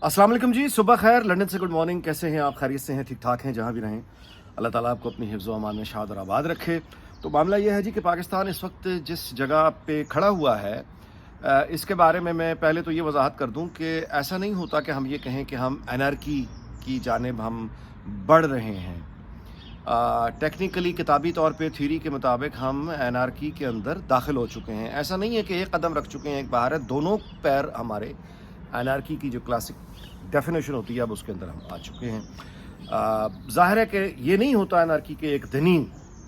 अस्सलाम वालेकुम जी, सुबह खैर, लंदन से गुड मॉर्निंग। कैसे हैं आप? खैरियत से हैं? ठीक ठाक हैं? जहाँ भी रहें अल्लाह ताला आपको अपनी हिफ्ज़ व अमान में शाद और आबाद रखे। तो मामला ये है जी कि पाकिस्तान इस वक्त जिस जगह पे खड़ा हुआ है, इसके बारे में मैं पहले तो ये वजाहत कर दूं कि ऐसा नहीं होता कि हम ये कहें कि हम एनार्की की जानिब हम बढ़ रहे हैं। टेक्निकली किताबी तौर पे थ्योरी के मुताबिक हम एनार्की के अंदर दाखिल हो चुके हैं। ऐसा नहीं है कि एक कदम रख चुके हैं, एक बाहर है, दोनों पैर हमारे एनार्की की जो क्लासिक डेफिनेशन होती है अब उसके अंदर हम आ चुके हैं। ज़ाहिर है कि ये नहीं होता एनार्की के एक दिन ही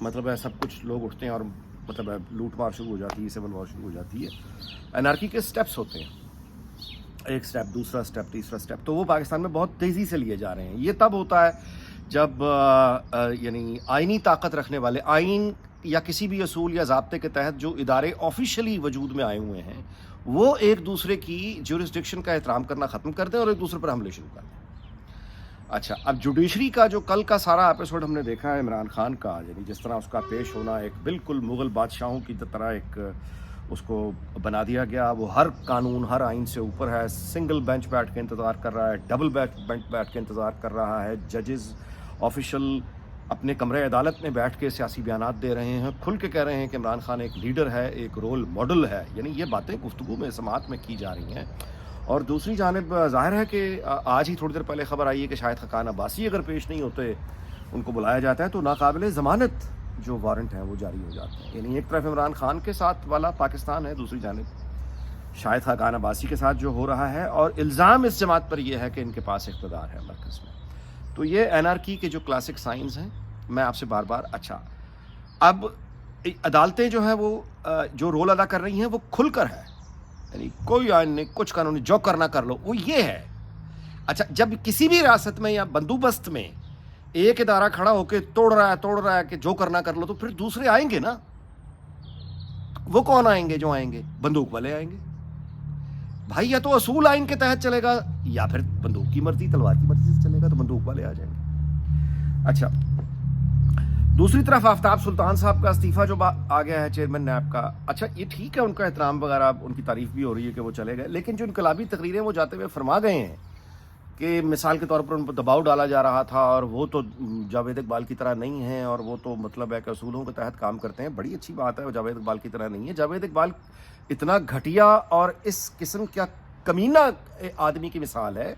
मतलब है सब कुछ लोग उठते हैं और मतलब है लूट मार शुरू हो जाती है, सिविल वॉर शुरू हो जाती है। एनार्की के स्टेप्स होते हैं, एक स्टेप, दूसरा स्टेप, तीसरा स्टेप, तो वो पाकिस्तान में बहुत तेज़ी से लिए जा रहे हैं। ये तब होता है जब यानी आइनी ताकत रखने वाले, आइन या किसी भी असूल या ज़ाब्ते के तहत जो इदारे ऑफिशियली वजूद में आए हुए हैं, वो एक दूसरे की जुरिस्डिक्शन का एहतराम करना ख़त्म कर दें और एक दूसरे पर हमले शुरू कर दें। अच्छा, अब जुडिशरी का जो कल का सारा एपिसोड हमने देखा है इमरान खान का, यानी जिस तरह उसका पेश होना एक बिल्कुल मुग़ल बादशाहों की तरह एक उसको बना दिया गया। वो हर कानून, हर आइन से ऊपर है, सिंगल बेंच बैठ के इंतज़ार कर रहा है, डबल बेंच बैठ के इंतज़ार कर रहा है। जजेस ऑफिशियल अपने कमरे अदालत में बैठ के सियासी बयानात दे रहे हैं, खुल के कह रहे हैं कि इमरान खान एक लीडर है, एक रोल मॉडल है। यानी ये बातें गुफ्तगू में, समाअत में की जा रही हैं। और दूसरी जानिब ज़ाहिर है कि आज ही थोड़ी देर पहले खबर आई है कि शायद खाकान अब्बासी अगर पेश नहीं होते, उनको बुलाया जाता है तो नाकाबिले ज़मानत जो वारंट हैं वो जारी हो जाते हैं। यानी एक तरफ इमरान खान के साथ वाला पाकिस्तान है, दूसरी जानिब शायद खाकान अब्बासी के साथ जो हो रहा है, और इल्ज़ाम इस जमात पर यह है कि इनके पास इक़्तिदार है मरकज़ में। तो ये एनार्की के जो क्लासिक साइंस हैं, मैं आपसे बार बार, अच्छा अब अदालतें जो हैं वो जो रोल अदा कर रही हैं वो खुलकर है, यानी कोई आइन नहीं, कुछ कानून नहीं, जो करना कर लो, वो ये है। अच्छा, जब किसी भी रियासत में या बंदोबस्त में एक इदारा खड़ा होकर तोड़ रहा है कि जो करना कर लो, तो फिर दूसरे आएंगे ना। वो कौन आएंगे? जो आएंगे बंदूक वाले आएंगे भाई। या तो असूल आइन के तहत चलेगा या फिर बंदूक की मर्जी, तलवार की मर्जी से चलेगा, तो बंदूक वाले आ जाएंगे। अच्छा, दूसरी तरफ आफ्ताब सुल्तान साहब का इस्तीफा जो आ गया है चेयरमैन नैब का, अच्छा ये ठीक है, उनका एहतराम वगैरह, उनकी तारीफ भी हो रही है कि वो चले गए, लेकिन जो इनकलाबी तकरीरें वो जाते हुए फरमा गए हैं कि मिसाल के तौर पर उन पर दबाव डाला जा रहा था और वो तो जावेद इकबाल की तरह नहीं है, और वो तो मतलब है कि असूलों के तहत काम करते हैं। बड़ी अच्छी बात है, वो जावेद इकबाल की तरह नहीं है। जावेद इकबाल इतना घटिया और इस किस्म का कमीना आदमी की मिसाल है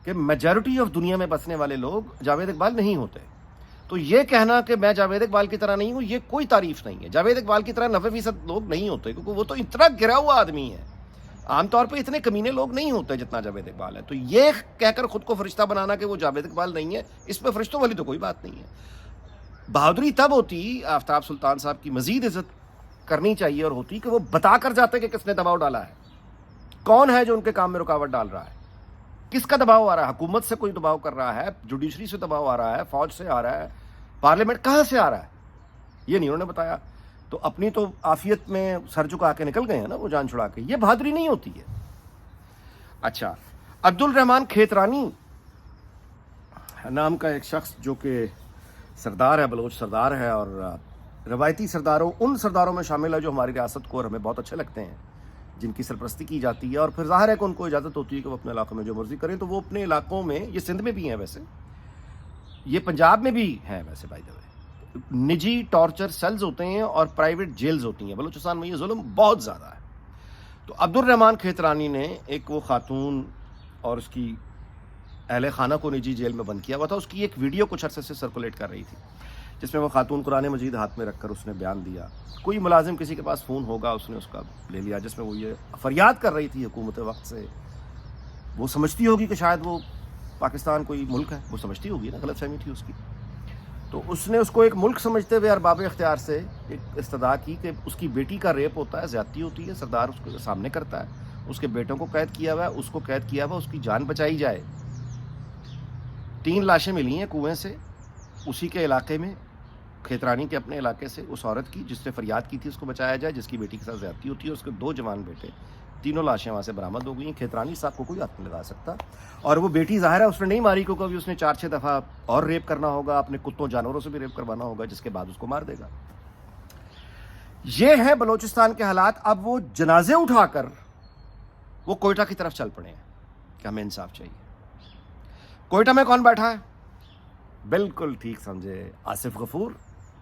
कि मेजॉरिटी ऑफ दुनिया में बसने वाले लोग जावेद इकबाल नहीं होते। तो ये कहना कि मैं जावेद इकबाल की तरह नहीं हूँ, ये कोई तारीफ नहीं है। जावेद इकबाल की तरह 90% लोग नहीं होते, क्योंकि वो तो इतना गिरा हुआ आदमी है। आमतौर पे इतने कमीने लोग नहीं होते जितना जावेद इकबाल है। तो ये कहकर खुद को फरिश्ता बनाना कि वो जावेद इकबाल नहीं है, इसमें फरिश्तों वाली तो कोई बात नहीं है। बहादुरी तब होती, आफ्ताब सुल्तान साहब की मजीद इज्जत करनी चाहिए और होती कि वो बता कर जाते कि किसने दबाव डाला है, कौन है जो उनके काम में रुकावट डाल रहा है, किसका दबाव आ रहा है। हुकूमत से कोई दबाव कर रहा है, जुडिशरी से दबाव आ रहा है, फौज से आ रहा है, पार्लियामेंट कहाँ से आ रहा है, ये नहीं उन्होंने बताया। तो अपनी तो आफियत में सर झुका के निकल गए हैं ना वो, जान छुड़ा के। ये बहादुरी नहीं होती है। अच्छा, अब्दुल रहमान खेतरानी नाम का एक शख्स जो कि सरदार है, बलोच सरदार है, और रवायती सरदारों, उन सरदारों में शामिल है जो हमारी रियासत को और हमें बहुत अच्छे लगते हैं, जिनकी सरपरस्ती की जाती है। और फिर ज़ाहिर है कि उनको इजाज़त होती है कि वो अपने इलाकों में जो मर्जी करें। तो वो अपने इलाकों में, ये सिंध में भी हैं वैसे, ये पंजाब में भी हैं वैसे, बाय द वे, निजी टॉर्चर सेल्स होते हैं और प्राइवेट जेल्स होती हैं। बलूचिस्तान में ये जुल्म बहुत ज़्यादा है। तो अब्दुल रहमान खेतरानी ने एक वो खातून और उसकी अहले खाना को निजी जेल में बंद किया हुआ था। उसकी एक वीडियो कुछ अरसे से सर्कुलेट कर रही थी, जिसमें वो खातून कुरान मजीद हाथ में रखकर उसने बयान दिया। कोई मुलाजिम किसी के पास फ़ोन होगा, उसने उसका ले लिया, जिसमें वो ये फरियाद कर रही थी हुकूमत वक्त से। वो समझती होगी कि शायद वो पाकिस्तान कोई मुल्क है, वो समझती होगी ना, गलतफहमी थी उसकी। तो उसने उसको एक मुल्क समझते हुए अरबाब इख्तियार से एक इस्तदा की कि उसकी बेटी का रेप होता है, ज़्यादती होती है, सरदार उसको सामने करता है, उसके बेटों को कैद किया हुआ है, उसको कैद किया हुआ, उसकी जान बचाई जाए। 3 लाशें मिली हैं कुएं से उसी के इलाके में, खेतरानी के अपने इलाके से, उस औरत की जिसने फरियाद की थी उसको बचाया जाए, जिसकी बेटी के साथ ज़्यादती होती है। उसके 2 जवान बेटे, तीनों लाशें वहाँ से बरामद हो गई हैं। खेतरानी साहब को कोई हाथ नहीं लगा सकता। और वो बेटी ज़ाहिर है उसने नहीं मारी, क्योंकि अभी उसने 4-6 दफ़ा और रेप करना होगा, अपने कुत्तों जानवरों से भी रेप करवाना होगा, जिसके बाद उसको मार देगा। ये है बलूचिस्तान के हालात। अब वो जनाजे उठाकर वो कोयटा की तरफ चल पड़े हैं कि हमें इंसाफ चाहिए। कोयटा में कौन बैठा है? बिल्कुल ठीक समझे, आसिफ गफूर,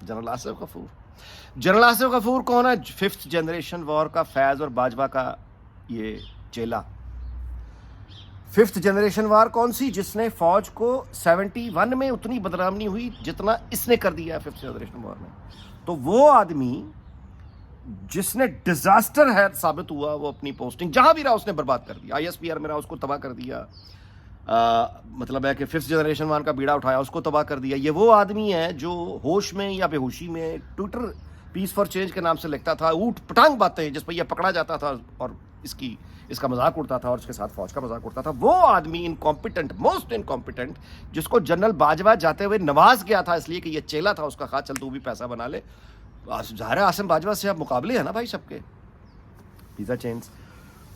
जनरल आसिफ गफूर। जनरल आसिफ गफूर कौन है? 5th जनरेशन वॉर का फैज और बाजवा का ये चेला। 5th जनरेशन वार कौन सी? जिसने फौज को 71 में उतनी बदनामी हुई जितना इसने कर दिया है 5th जनरेशन वार में। तो वो आदमी जिसने डिजास्टर है साबित हुआ, वो अपनी पोस्टिंग जहां भी रहा उसने बर्बाद कर दिया। ISPR में रहा उसको तबाह कर दिया, मतलब है कि 5th जनरेशन वार का बीड़ा उठाया उसको तबाह कर दिया। ये वो आदमी है जो होश में या बेहोशी में ट्विटर पीस फॉर चेंज के नाम से लिखता था ऊट पटांग बातें, जिस पर यह पकड़ा जाता था और इसका मजाक उड़ता था और उसके साथ फौज का मजाक उड़ता था। वो आदमी इनकॉम्पिटेंट, मोस्ट इनकॉम्पिटेंट, जिसको जनरल बाजवा जाते हुए नवाज गया था इसलिए कि ये चेला था उसका, खा चल तू भी पैसा बना ले। ज़ाहिर है आसिम बाजवा से अब मुकाबले है ना भाई सबके, पिज़्ज़ा चेन्स।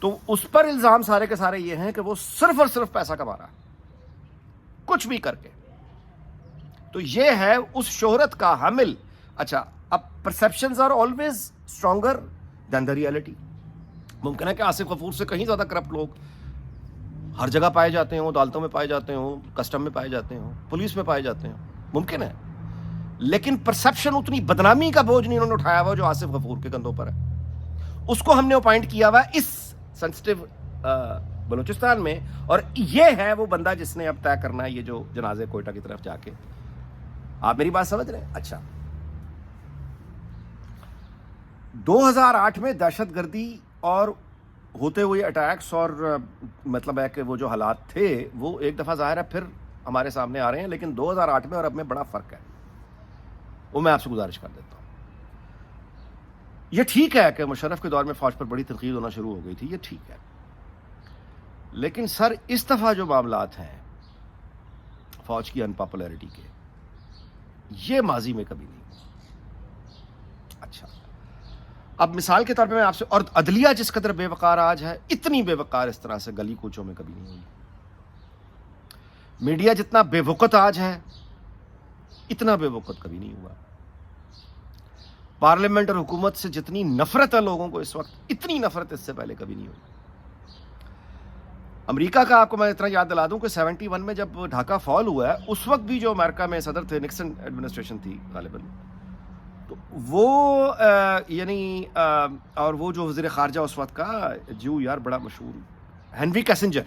तो उस पर इल्ज़ाम सारे के सारे ये हैं कि वो सिर्फ और सिर्फ पैसा कमा रहा, कुछ भी करके। तो ये है उस शोहरत का हामिल। अच्छा, अब perceptions are always stronger than the reality. मुमकिन है कि आसिफ गफूर से कहीं ज़्यादा करप्ट लोग हर जगह पाए जाते हों, अदालतों में पाए जाते हों, कस्टम में पाए जाते हों, पुलिस में पाए जाते हों, मुमकिन है। लेकिन परसेप्शन, उतनी बदनामी का बोझ नहीं उन्होंने उठाया हुआ जो आसिफ गफूर के कंधों पर है। उसको हमने अपॉइंट किया हुआ इस सेंसिटिव बलूचिस्तान में, और ये है वो बंदा जिसने अब तय करना है ये जो जनाजे कोयटा की तरफ जाके। आप मेरी बात समझ रहे हैं? अच्छा, 2008 में दहशतगर्दी और होते हुए अटैक्स और मतलब है कि वो जो हालात थे वो एक दफ़ा ज़ाहिर है फिर हमारे सामने आ रहे हैं, लेकिन 2008 में और अब में बड़ा फ़र्क है, वो मैं आपसे गुजारिश कर देता हूँ। ये ठीक है कि मुशर्रफ के दौर में फ़ौज पर बड़ी तनकीद होना शुरू हो गई थी, ये ठीक है, लेकिन सर इस दफ़ा जो मामलात हैं फ़ौज की अनपॉपुलैरिटी के, ये माजी में कभी नहीं हुआ। अच्छा, अब मिसाल के तौर पे मैं आपसे, और अदलिया जिस कदर बेवकार आज है, इतनी बेवकार इस तरह से गली कूचों में कभी नहीं हुई। मीडिया जितना बेवकूत आज है, इतना बेवकूत कभी नहीं हुआ। पार्लियामेंट और हुकूमत से जितनी नफरत है लोगों को इस वक्त, इतनी नफरत इससे पहले कभी नहीं हुई। अमेरिका का आपको मैं इतना याद दिला दूं कि 71 में जब ढाका फॉल हुआ है, उस वक्त भी जो अमेरिका में सदर थे, निक्सन एडमिनिस्ट्रेशन थी गालिबन, तो वो और वो जो वज़ीर ख़ारजा उस वक्त का जो यार बड़ा मशहूर, हेनरी किसिंजर।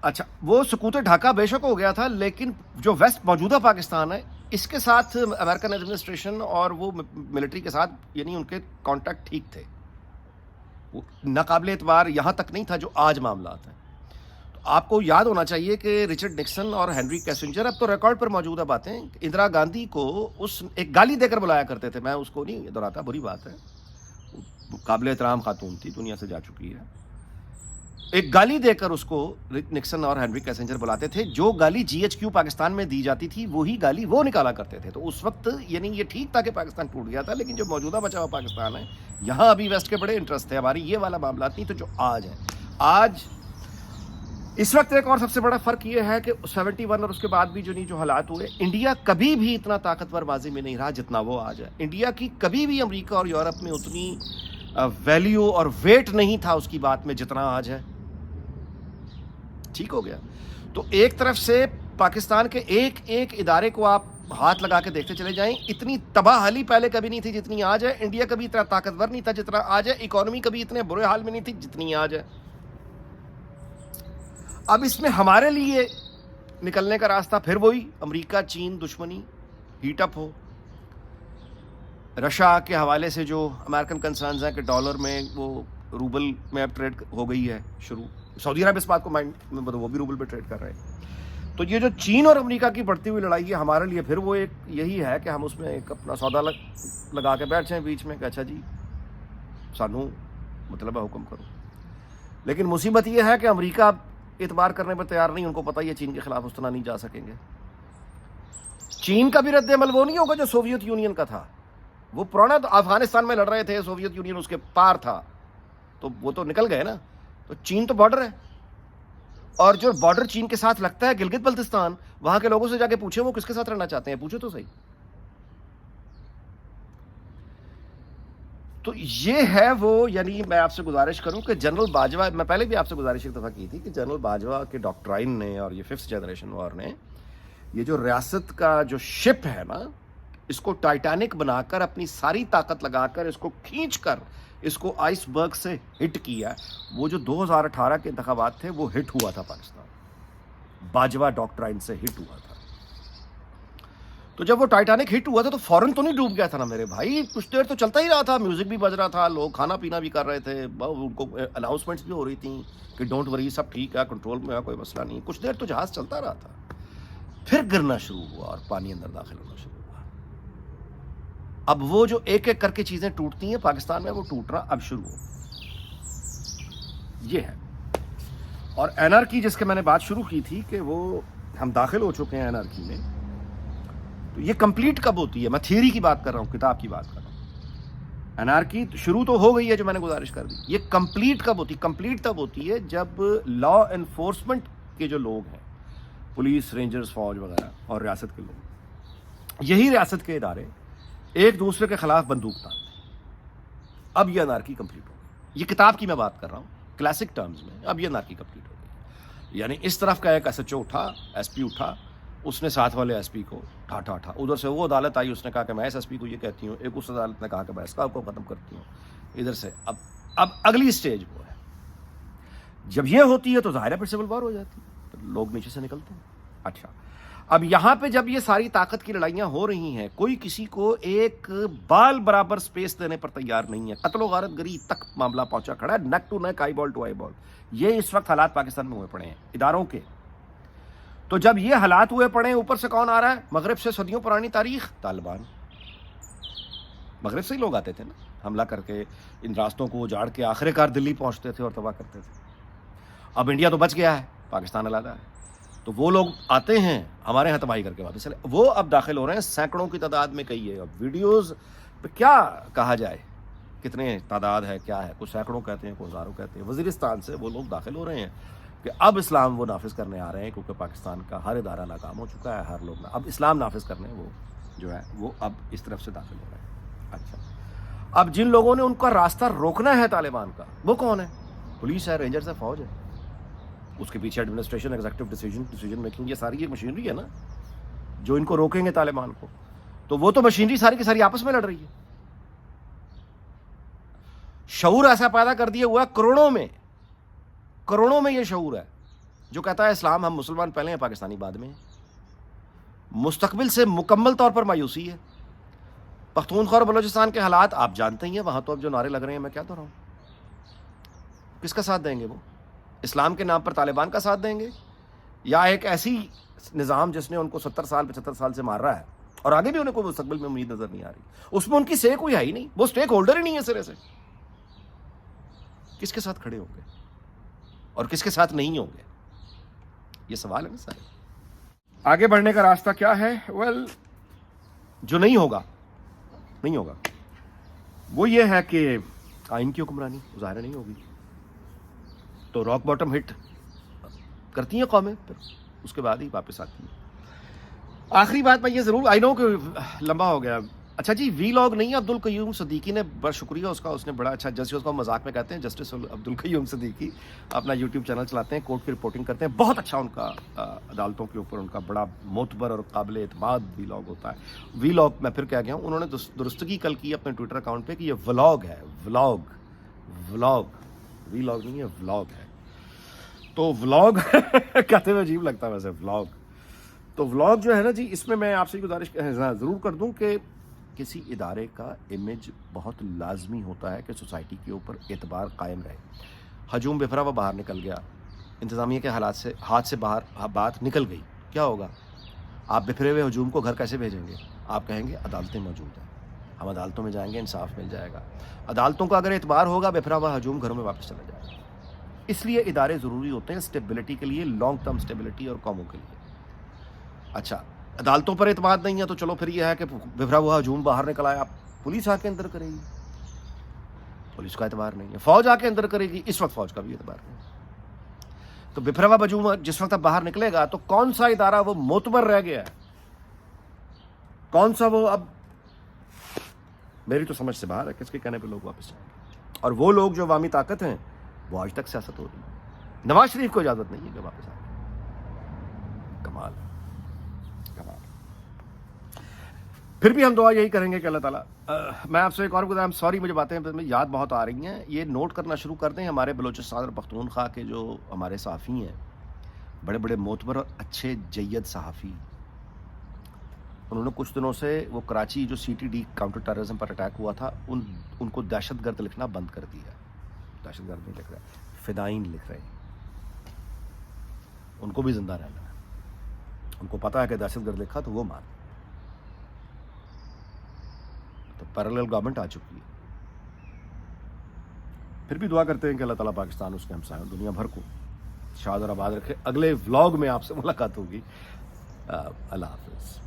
अच्छा, वो सकूत ढाका बेशक हो गया था, लेकिन जो वेस्ट मौजूदा पाकिस्तान है इसके साथ अमेरिकन एडमिनिस्ट्रेशन और वो मिलिट्री के साथ उनके कॉन्टैक्ट ठीक थे, वो नाकाबिल एतबार यहाँ तक नहीं था जो आज मामलात हैं। तो आपको याद होना चाहिए कि रिचर्ड निक्सन और हेनरी किसिंजर, अब तो रिकॉर्ड पर मौजूद है बातें, इंदिरा गांधी को उस एक गाली देकर बुलाया करते थे। मैं उसको नहीं दोहराता, बुरी बात है, काबिल एहतराम खातून थी, दुनिया से जा चुकी है। एक गाली देकर उसको निक्सन और हेनरी किसिंजर बुलाते थे। जो गाली GHQ पाकिस्तान में दी जाती थी वही गाली वो निकाला करते थे। तो उस वक्त ये ठीक था कि पाकिस्तान टूट गया था, लेकिन जो मौजूदा बचा हुआ पाकिस्तान है, यहाँ अभी वेस्ट के बड़े इंटरेस्ट थे हमारी, ये वाला मामला नहीं। तो जो आज है, आज इस वक्त एक और सबसे बड़ा फ़र्क ये है कि 71 और उसके बाद भी जो हालात हुए, इंडिया कभी भी इतना ताकतवर बाजी में नहीं रहा जितना वो आज है। इंडिया की कभी भी अमेरिका और यूरोप में उतनी वैल्यू और वेट नहीं था उसकी बात में जितना आज है। ठीक हो गया। तो एक तरफ से पाकिस्तान के एक एक इदारे को आप हाथ लगा के देखते चले जाएं, इतनी तबाहली पहले कभी नहीं थी जितनी आज है। इंडिया कभी इतना ताकतवर नहीं था जितना आज है। इकोनॉमी कभी इतने बुरे हाल में नहीं थी जितनी आज है। अब इसमें हमारे लिए निकलने का रास्ता फिर वही अमेरिका चीन दुश्मनी हीटअप हो, रशिया के हवाले से जो अमेरिकन कंसर्न्स हैं कि डॉलर में वो रूबल में अब ट्रेड हो गई है शुरू, सऊदी अरब इस बात को माइंड में वो भी रूबल पे ट्रेड कर रहे हैं। तो ये जो चीन और अमेरिका की बढ़ती हुई लड़ाई है हमारे लिए फिर वो एक यही है कि हम उसमें एक अपना सौदा लगा के बैठ जाएं बीच में कि अच्छा जी सानू मतलब है हुक्म करो। लेकिन मुसीबत ये है कि अमेरिका एतबार करने पर तैयार नहीं, उनको पता ही है चीन के खिलाफ उस तरह नहीं जा सकेंगे। चीन का भी रद्द-ए-अमल वो नहीं होगा जो सोवियत यूनियन का था। वो पुराना तो अफगानिस्तान में लड़ रहे थे, सोवियत यूनियन उसके पार था, तो वो तो निकल गए ना। तो चीन तो बॉर्डर है, और जो बॉर्डर चीन के साथ लगता है गिलगित बल्तिस्तान, वहां के लोगों से जाके पूछे वो किसके साथ रहना चाहते हैं, पूछो तो सही। تو یہ ہے وہ، یعنی میں آپ سے گزارش کروں کہ جنرل باجوہ، میں پہلے بھی آپ سے گزارش ایک دفعہ کی تھی کہ جنرل باجوہ کے ڈاکٹرائن نے اور یہ 5th جنریشن وار نے یہ جو ریاست کا جو شپ ہے نا، اس کو ٹائٹینک بنا کر اپنی ساری طاقت لگا کر اس کو کھینچ کر اس کو آئس برگ سے ہٹ کیا. وہ جو 2018 کے انتخابات تھے وہ ہٹ ہوا تھا پاکستان، باجوہ ڈاکٹرائن سے ہٹ ہوا تھا. تو جب وہ ٹائٹینک ہٹ ہوا تھا تو فوراً تو نہیں ڈوب گیا تھا نا میرے بھائی، کچھ دیر تو چلتا ہی رہا تھا، میوزک بھی بج رہا تھا، لوگ کھانا پینا بھی کر رہے تھے، ان کو اناؤنسمنٹس بھی ہو رہی تھیں کہ ڈونٹ وری سب ٹھیک ہے، کنٹرول میں ہے، کوئی مسئلہ نہیں. کچھ دیر تو جہاز چلتا رہا تھا، پھر گرنا شروع ہوا اور پانی اندر داخل ہونا شروع ہوا. اب وہ جو ایک ایک کر کے چیزیں ٹوٹتی ہیں پاکستان میں، وہ ٹوٹنا اب شروع ہو. یہ ہے. اور انارکی جس کے میں نے بات شروع کی تھی کہ وہ ہم داخل ہو چکے ہیں انارکی میں، تو یہ کمپلیٹ کب ہوتی ہے؟ میں تھیوری کی بات کر رہا ہوں، کتاب کی بات کر رہا ہوں. انارکی شروع تو ہو گئی ہے جو میں نے گزارش کر دی. یہ کمپلیٹ کب ہوتی؟ کمپلیٹ تب ہوتی ہے جب لا انفورسمنٹ کے جو لوگ ہیں، پولیس، رینجرز، فوج وغیرہ اور ریاست کے لوگ، یہی ریاست کے ادارے ایک دوسرے کے خلاف بندوق تان دیں. اب یہ انارکی کمپلیٹ ہو گئی. یہ کتاب کی میں بات کر رہا ہوں کلاسک ٹرمز میں. اب یہ انارکی کمپلیٹ ہو گئی. یعنی اس طرف کا ایک SHO اٹھا، SP اٹھا، اس نے ساتھ والے SP کو ٹھا ادھر سے وہ عدالت آئی، اس نے کہا کہ میں اس SP کو یہ کہتی ہوں، ایک اس عدالت نے کہا کہ میں اس کا کو ختم کرتی ہوں. ادھر سے اب اگلی سٹیج وہ ہے. جب یہ ہوتی ہے تو ظاہر ہے پھر سول وار ہو جاتی ہے، لوگ نیچے سے نکلتے ہیں. اچھا، اب یہاں پہ جب یہ ساری طاقت کی لڑائیاں ہو رہی ہیں، کوئی کسی کو ایک بال برابر سپیس دینے پر تیار نہیں ہے. قتل و غارت گری تک معاملہ پہنچا کھڑا ہے، نیک to neck, I ball to آئی بال. یہ اس وقت حالات پاکستان میں ہوئے پڑے ہیں اداروں کے. تو جب یہ حالات ہوئے پڑے ہیں، اوپر سے کون آ رہا ہے؟ مغرب سے صدیوں پرانی تاریخ، طالبان. مغرب سے ہی لوگ آتے تھے نا حملہ کر کے، ان راستوں کو اجاڑ کے آخر کار دلی پہنچتے تھے اور تباہ کرتے تھے. اب انڈیا تو بچ گیا ہے، پاکستان علیحدہ ہے، تو وہ لوگ آتے ہیں ہمارے یہاں تباہی کر کے واپس چلے. وہ اب داخل ہو رہے ہیں سینکڑوں کی تعداد میں. کئی ہے اب ویڈیوز پہ کیا کہا جائے، کتنے تعداد ہے، کیا ہے، کچھ سینکڑوں کہتے ہیں، کچھ ہزاروں کہتے ہیں. وزیرستان سے وہ لوگ داخل ہو رہے ہیں کہ اب اسلام وہ نافذ کرنے آ رہے ہیں، کیونکہ پاکستان کا ہر ادارہ ناکام ہو چکا ہے، ہر لوگ اب اسلام نافذ کرنے وہ جو ہے وہ اب اس طرف سے داخل ہو رہے ہیں. اچھا، اب جن لوگوں نے ان کا راستہ روکنا ہے طالبان کا، وہ کون ہے؟ پولیس ہے، رینجرز ہے، فوج ہے. اس کے پیچھے ایڈمنسٹریشن، ایگزیکٹو ڈیسیجن میکنگ، یہ ساری یہ مشینری ہے نا جو ان کو روکیں گے طالبان کو. تو وہ تو مشینری ساری کی ساری آپس میں لڑ رہی ہے. شعور ایسا پیدا کر دیا ہوا ہے کروڑوں میں یہ شعور ہے جو کہتا ہے اسلام، ہم مسلمان پہلے ہیں، پاکستانی بعد میں ہیں. مستقبل سے مکمل طور پر مایوسی ہے. پختونخوا اور بلوچستان کے حالات آپ جانتے ہی ہیں، وہاں تو اب جو نعرے لگ رہے ہیں میں کیا دہراؤں. کس کا ساتھ دیں گے؟ وہ اسلام کے نام پر طالبان کا ساتھ دیں گے، یا ایک ایسی نظام جس نے ان کو 70 سال 75 سال سے مار رہا ہے اور آگے بھی انہیں کوئی مستقبل میں امید نظر نہیں آ رہی. اس میں ان کی سے کوئی ہے ہی نہیں، وہ سٹیک ہولڈر ہی نہیں ہے سرے سے. کس کے ساتھ کھڑے ہوں گے اور کس کے ساتھ نہیں ہوں گے؟ یہ سوال ہے نا سارے. آگے بڑھنے کا راستہ کیا ہے؟ جو نہیں ہوگا وہ یہ ہے کہ آئین کی حکمرانی ظاہر نہیں ہوگی، تو راک باٹم ہٹ کرتی ہیں قومیں، پھر اس کے بعد ہی واپس آتی ہیں. آخری بات میں یہ ضرور، آئی نو کہ لمبا ہو گیا. اچھا جی، وی لاگ نہیں ہے، عبد القیوم صدیقی نے، بڑا شکریہ اس کا، اس نے بڑا اچھا، جیسے اس کو مذاق میں کہتے ہیں جسٹس عبد القیوم صدیقی، اپنا یوٹیوب چینل چلاتے ہیں، کورٹ کی رپورٹنگ کرتے ہیں. بہت اچھا ان کا عدالتوں کے اوپر ان کا بڑا معتبر اور قابل اعتماد وی لاگ ہوتا ہے. وی لاگ میں پھر کہہ گیا ہوں، انہوں نے درستگی کل کی اپنے ٹویٹر اکاؤنٹ پہ کہ یہ ولاگ ہے، ولاگ وی لاگ نہیں ہے، ولاگ ہے. تو ولاگ کہتے ہوئے عجیب لگتا ہے ویسے ولاگ. تو ولاگ جو ہے نا جی، اس میں میں آپ سے گزارش ضرور کر دوں کہ کسی ادارے کا امیج بہت لازمی ہوتا ہے کہ سوسائٹی کے اوپر اعتبار قائم رہے. ہجوم بفرا وہ باہر نکل گیا، انتظامیہ کے حالات سے ہاتھ سے باہر بات نکل گئی، کیا ہوگا؟ آپ بکھرے ہوئے ہجوم کو گھر کیسے بھیجیں گے؟ آپ کہیں گے عدالتیں موجود ہیں، ہم عدالتوں میں جائیں گے، انصاف مل جائے گا. عدالتوں کا اگر اعتبار ہوگا، بکھرا ہوا ہجوم گھروں میں واپس چلا جائے گا. اس لیے ادارے ضروری ہوتے ہیں اسٹیبلٹی کے لیے، لانگ ٹرم اسٹیبلٹی اور قوموں کے لیے. اچھا، عدالتوں پر اعتماد نہیں ہے تو چلو پھر یہ ہے کہ بفرا ہوا ہجوم باہر نکل آیا، پولیس آ کے اندر کرے گی، پولیس کا اعتبار نہیں ہے. فوج آ کے اندر کرے گی، اس وقت فوج کا بھی اعتبار نہیں. تو بفرا ہوا ہجوم جس وقت اب باہر نکلے گا تو کون سا ادارہ وہ معتبر رہ گیا ہے، کون سا وہ اب मेरी तो समझ से बाहर है किसके कहने पे लोग वापस जाएंगे। और वो लोग जो अवामी ताकत हैं वो आज तक सियासत हो रही है। नवाज शरीफ को इजाज़त नहीं है कि वापस आए। कमाल है, कमाल। फिर भी हम दुआ यही करेंगे कि अल्लाह ताला मैं आपसे एक और बताऊँ, सॉरी मुझे बातें में याद बहुत आ रही हैं, ये नोट करना शुरू कर दें। हमारे बलूचिस्तान और पख्तूनख्वा के जो हमारे सहाफ़ी हैं, बड़े बड़े मोतबर और अच्छे जय्यद सहाफ़ी, उन्होंने कुछ दिनों से वो कराची जो CTD काउंटर टेररिज्म पर अटैक हुआ था उनको दहशतगर्द लिखना बंद कर दिया। दहशतगर्द नहीं लिख रहे, फिदाइन लिख रहे हैं। उनको भी जिंदा रहना है। उनको पता है कि दहशतगर्द लिखा तो वो मार, तो पैरेलल गवर्नमेंट आ चुकी है। फिर भी दुआ करते हैं कि अल्लाह ताला पाकिस्तान उसके हमसायों दुनिया भर को शाद और आबाद रखे। अगले व्लॉग में आपसे मुलाकात होगी। अल्लाह हाफिज़।